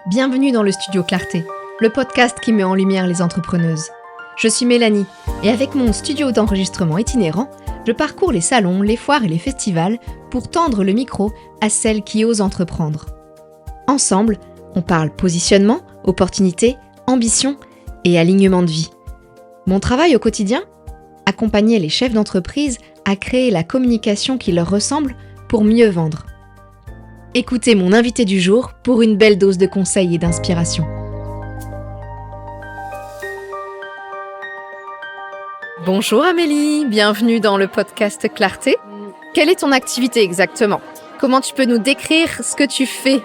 Bienvenue dans le Studio Clarté, le podcast qui met en lumière les entrepreneuses. Je suis Mélanie et avec mon studio d'enregistrement itinérant, je parcours les salons, les foires et les festivals pour tendre le micro à celles qui osent entreprendre. Ensemble, on parle positionnement, opportunité, ambition et alignement de vie. Mon travail au quotidien ? Accompagner les chefs d'entreprise à créer la communication qui leur ressemble pour mieux vendre. Écoutez mon invité du jour pour une belle dose de conseils et d'inspiration. Bonjour Amélie, bienvenue dans le podcast Clarté. Quelle est ton activité exactement ? Comment tu peux nous décrire ce que tu fais ?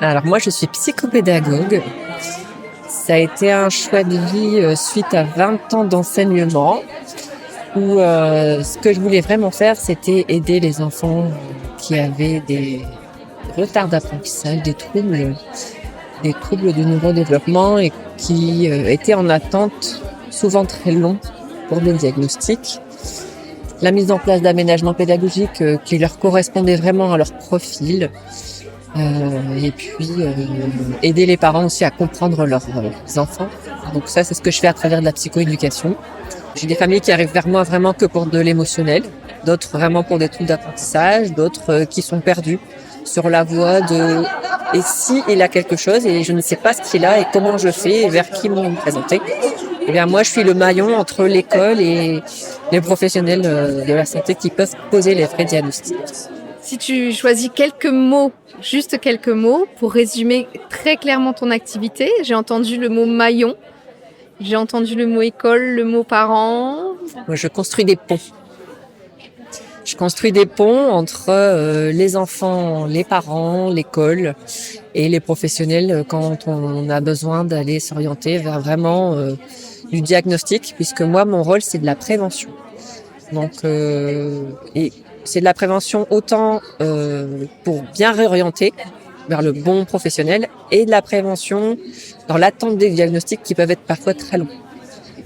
Alors moi je suis psychopédagogue. Ça a été un choix de vie suite à 20 ans d'enseignement où ce que je voulais vraiment faire c'était aider les enfants qui avaient des retards d'apprentissage, des troubles du neurodéveloppement et qui étaient en attente souvent très long pour des diagnostics. La mise en place d'aménagements pédagogiques qui leur correspondaient vraiment à leur profil. Et puis aider les parents aussi à comprendre leurs enfants. Donc ça, c'est ce que je fais à travers de la psychoéducation. J'ai des familles qui arrivent vers moi vraiment que pour de l'émotionnel, d'autres vraiment pour des troubles d'apprentissage, d'autres qui sont perdus sur la voie de « et si il a quelque chose et je ne sais pas ce qu'il a et comment je fais et vers qui me présenter ». Eh bien moi, je suis le maillon entre l'école et les professionnels de la santé qui peuvent poser les vrais diagnostics. Si tu choisis quelques mots, juste quelques mots, pour résumer très clairement ton activité, j'ai entendu le mot maillon, j'ai entendu le mot école, le mot parent. Moi, je construis des ponts. Je construis des ponts entre les enfants, les parents, l'école et les professionnels quand on a besoin d'aller s'orienter vers vraiment du diagnostic, puisque moi, mon rôle, c'est de la prévention. Donc, et c'est de la prévention autant pour bien réorienter vers le bon professionnel et de la prévention dans l'attente des diagnostics qui peuvent être parfois très longs.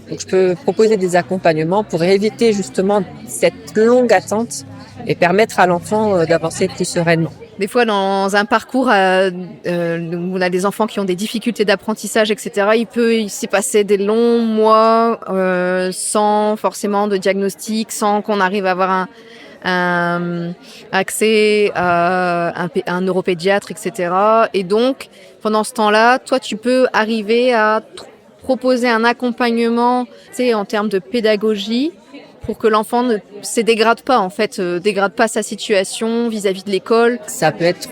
Donc, je peux proposer des accompagnements pour éviter justement cette longue attente et permettre à l'enfant d'avancer plus sereinement. Des fois, dans un parcours où on a des enfants qui ont des difficultés d'apprentissage, etc., il peut s'y passer des longs mois sans forcément de diagnostic, sans qu'on arrive à avoir un accès à un neuropédiatre, etc. Et donc, pendant ce temps-là, toi, tu peux arriver à proposer un accompagnement, en termes de pédagogie, pour que l'enfant ne se dégrade pas, dégrade pas sa situation vis-à-vis de l'école. Ça peut être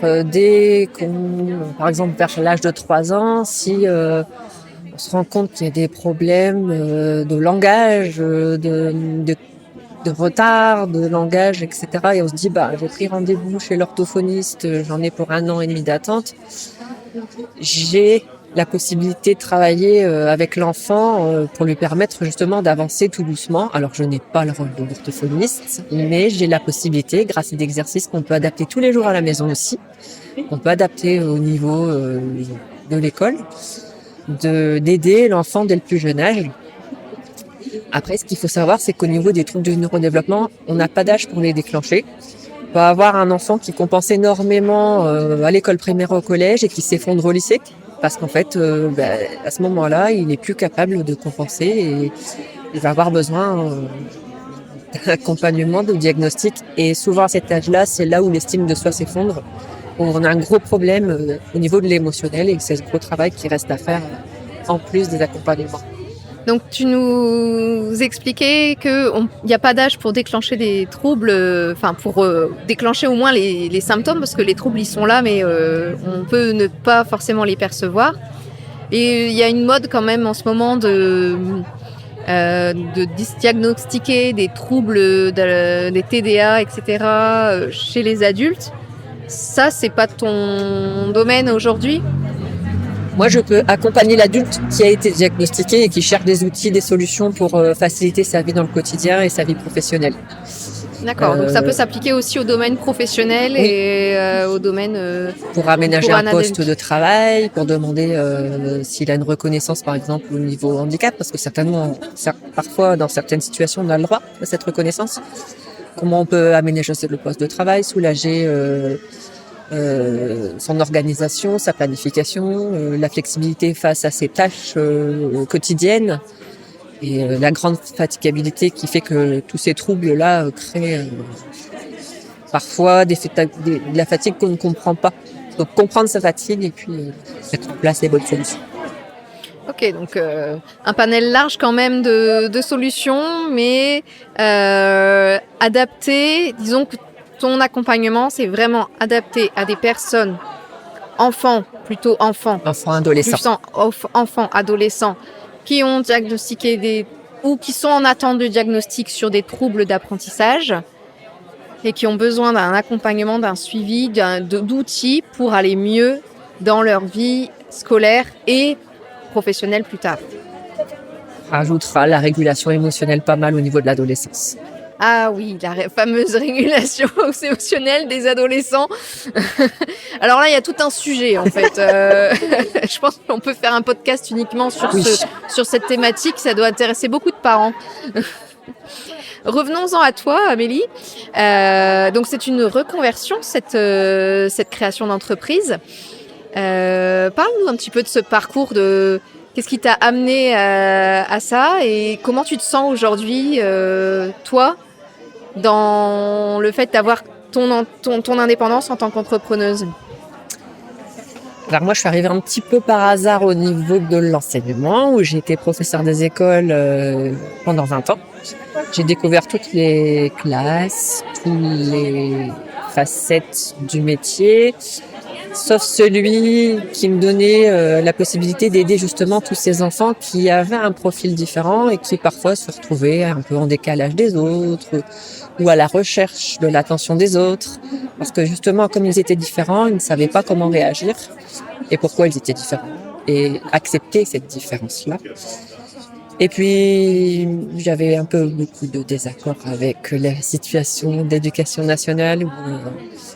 par exemple, vers l'âge de 3 ans, si on se rend compte qu'il y a des problèmes de langage, de retard, de langage, etc. Et on se dit, j'ai pris rendez-vous chez l'orthophoniste, j'en ai pour 1 an et demi d'attente. J'ai la possibilité de travailler avec l'enfant pour lui permettre justement d'avancer tout doucement. Alors je n'ai pas le rôle de l'orthophoniste, mais j'ai la possibilité, grâce à des exercices qu'on peut adapter tous les jours à la maison aussi, qu'on peut adapter au niveau de l'école, d'aider l'enfant dès le plus jeune âge. Après, ce qu'il faut savoir, c'est qu'au niveau des troubles du neurodéveloppement, on n'a pas d'âge pour les déclencher. On peut avoir un enfant qui compense énormément à l'école primaire au collège et qui s'effondre au lycée. Parce qu'en fait, à ce moment-là, il n'est plus capable de compenser et il va avoir besoin d'accompagnement, de diagnostic. Et souvent, à cet âge-là, c'est là où l'estime de soi s'effondre. On a un gros problème au niveau de l'émotionnel et c'est ce gros travail qui reste à faire en plus des accompagnements. Donc, tu nous expliquais qu'il n'y a pas d'âge pour déclencher des troubles, pour déclencher au moins les symptômes, parce que les troubles, ils sont là, mais on peut ne pas forcément les percevoir. Et il y a une mode quand même en ce moment de diagnostiquer des troubles, des TDA, etc., chez les adultes. Ça, c'est pas ton domaine aujourd'hui ? Moi, je peux accompagner l'adulte qui a été diagnostiqué et qui cherche des outils, des solutions pour faciliter sa vie dans le quotidien et sa vie professionnelle. D'accord, donc ça peut s'appliquer aussi au domaine professionnel, oui. Et au domaine... pour aménager un poste de travail, pour demander s'il a une reconnaissance, par exemple, au niveau handicap, parce que certainement, parfois, dans certaines situations, on a le droit à cette reconnaissance. Comment on peut aménager le poste de travail, soulager son organisation, sa planification, la flexibilité face à ses tâches quotidiennes et la grande fatigabilité qui fait que tous ces troubles-là créent parfois de la fatigue qu'on ne comprend pas. Donc comprendre sa fatigue et puis mettre en place les bonnes solutions. Ok, donc un panel large quand même de solutions, mais adapté. Disons que ton accompagnement, c'est vraiment adapté à des personnes, enfants, enfants, adolescents, qui ont diagnostiqué ou qui sont en attente de diagnostic sur des troubles d'apprentissage et qui ont besoin d'un accompagnement, d'un suivi, d'outils pour aller mieux dans leur vie scolaire et professionnelle plus tard. Rajoutera la régulation émotionnelle pas mal au niveau de l'adolescence. Ah oui, la fameuse régulation émotionnelle des adolescents. Alors là, il y a tout un sujet en fait. Je pense qu'on peut faire un podcast uniquement sur cette thématique. Ça doit intéresser beaucoup de parents. Revenons-en à toi, Amélie. Donc c'est une reconversion, cette création d'entreprise. Parle-nous un petit peu de ce parcours, qu'est-ce qui t'a amené à ça et comment tu te sens aujourd'hui, toi, dans le fait d'avoir ton indépendance en tant qu'entrepreneuse. Alors moi, je suis arrivée un petit peu par hasard au niveau de l'enseignement, où j'ai été professeure des écoles pendant 20 ans. J'ai découvert toutes les classes, toutes les facettes du métier, sauf celui qui me donnait la possibilité d'aider justement tous ces enfants qui avaient un profil différent et qui parfois se retrouvaient un peu en décalage des autres ou à la recherche de l'attention des autres. Parce que justement, comme ils étaient différents, ils ne savaient pas comment réagir et pourquoi ils étaient différents. Et accepter cette différence-là. Et puis, j'avais beaucoup de désaccords avec la situation d'éducation nationale où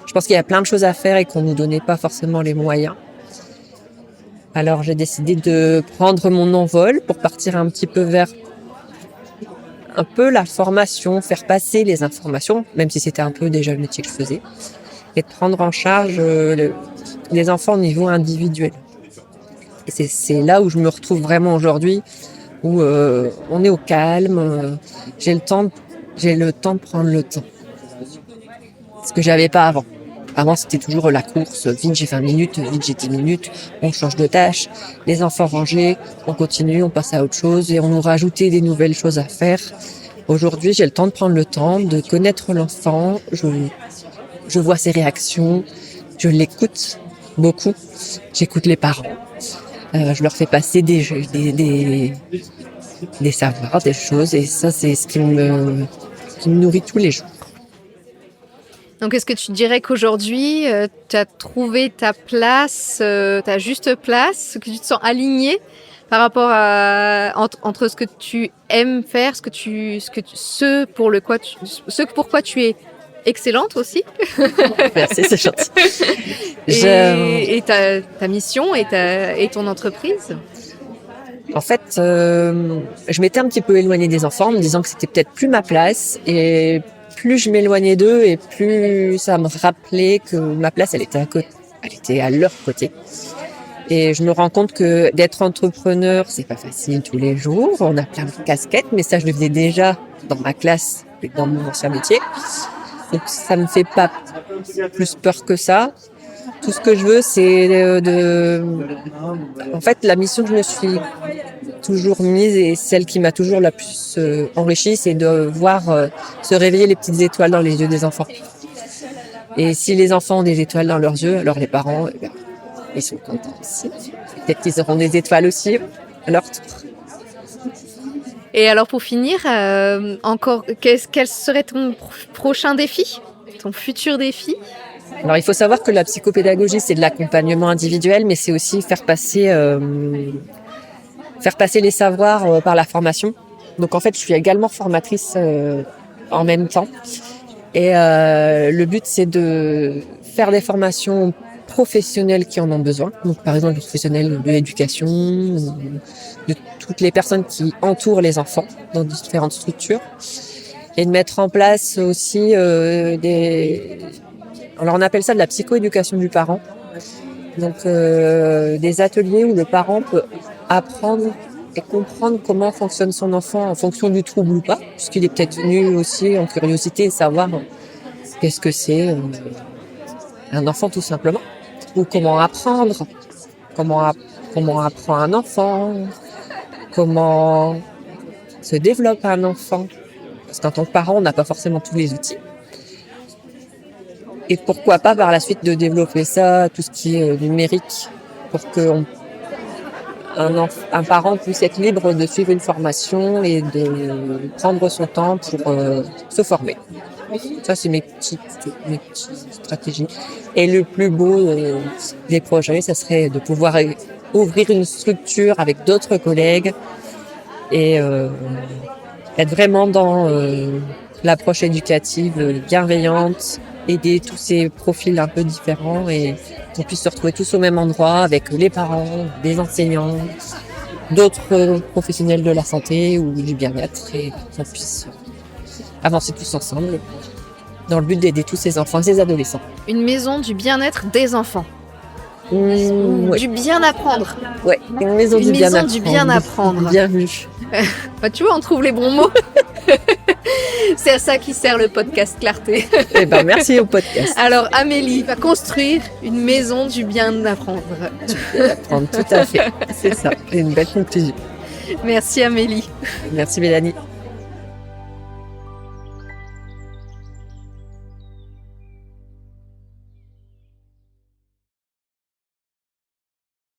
je pense qu'il y a plein de choses à faire et qu'on ne nous donnait pas forcément les moyens. Alors, j'ai décidé de prendre mon envol pour partir un petit peu vers un peu la formation, faire passer les informations, même si c'était un peu déjà le métier que je faisais, et de prendre en charge les enfants au niveau individuel. Et c'est là où je me retrouve vraiment aujourd'hui, où on est au calme, j'ai le temps de prendre le temps. Ce que j'avais pas avant. Avant, c'était toujours la course, vite j'ai 20 minutes, vite j'ai 10 minutes, on change de tâche, les enfants rangés, on continue, on passe à autre chose et on nous rajoutait des nouvelles choses à faire. Aujourd'hui, j'ai le temps de prendre le temps, de connaître l'enfant, je vois ses réactions, je l'écoute beaucoup, j'écoute les parents, je leur fais passer des savoirs, des choses et ça, c'est ce qui me nourrit tous les jours. Donc, est-ce que tu dirais qu'aujourd'hui, tu as trouvé ta place, ta juste place, que tu te sens alignée par rapport entre ce que tu aimes faire, ce pourquoi tu es excellente aussi. Merci, c'est gentil. Et ta mission et ton entreprise. En fait, je m'étais un petit peu éloignée des enfants en me disant que c'était peut-être plus ma place et plus je m'éloignais d'eux et plus ça me rappelait que ma place, elle était à leur côté. Et je me rends compte que d'être entrepreneur, c'est pas facile tous les jours. On a plein de casquettes, mais ça, je le faisais déjà dans ma classe et dans mon ancien métier. Donc, ça me fait pas plus peur que ça. Tout ce que je veux, c'est en fait, la mission que je me suis toujours mise et celle qui m'a toujours la plus enrichie, c'est de voir se réveiller les petites étoiles dans les yeux des enfants. Et si les enfants ont des étoiles dans leurs yeux, alors les parents, ils sont contents aussi. Peut-être qu'ils auront des étoiles aussi à leur tour. Et alors pour finir, encore, quel serait ton prochain défi, ton futur défi ? Alors il faut savoir que la psychopédagogie, c'est de l'accompagnement individuel, mais c'est aussi faire passer les savoirs par la formation. Donc en fait, je suis également formatrice en même temps. Et le but, c'est de faire des formations professionnels qui en ont besoin. Donc, par exemple, les professionnels de l'éducation, de toutes les personnes qui entourent les enfants dans différentes structures. Et de mettre en place aussi Alors on appelle ça de la psychoéducation du parent. Donc des ateliers où le parent peut apprendre et comprendre comment fonctionne son enfant en fonction du trouble ou pas, puisqu'il est peut-être venu aussi en curiosité de savoir qu'est-ce que c'est un enfant tout simplement, ou comment apprendre, comment apprend un enfant, comment se développe un enfant. Parce qu'en tant que parent, on n'a pas forcément tous les outils. Et pourquoi pas par la suite de développer ça, tout ce qui est numérique, pour qu'un parent puisse être libre de suivre une formation et de prendre son temps pour se former. Ça, c'est mes petites stratégies. Et le plus beau des projets, ça serait de pouvoir ouvrir une structure avec d'autres collègues et être vraiment dans l'approche éducative bienveillante, aider tous ces profils un peu différents et qu'on puisse se retrouver tous au même endroit avec les parents, des enseignants, d'autres professionnels de la santé ou du bien-être et qu'on puisse avancer tous ensemble dans le but d'aider tous ces enfants, ces adolescents. Une maison du bien-être des enfants. Ouais. Du bien apprendre. Ouais, une maison du bien apprendre. Bien vu. Bah, tu vois, on trouve les bons mots. C'est à ça qui sert le podcast Clarté. Eh ben, merci au podcast. Alors, Amélie va construire une maison du bien apprendre. Tout à fait. C'est ça. C'est une belle conclusion. Merci Amélie. Merci Mélanie.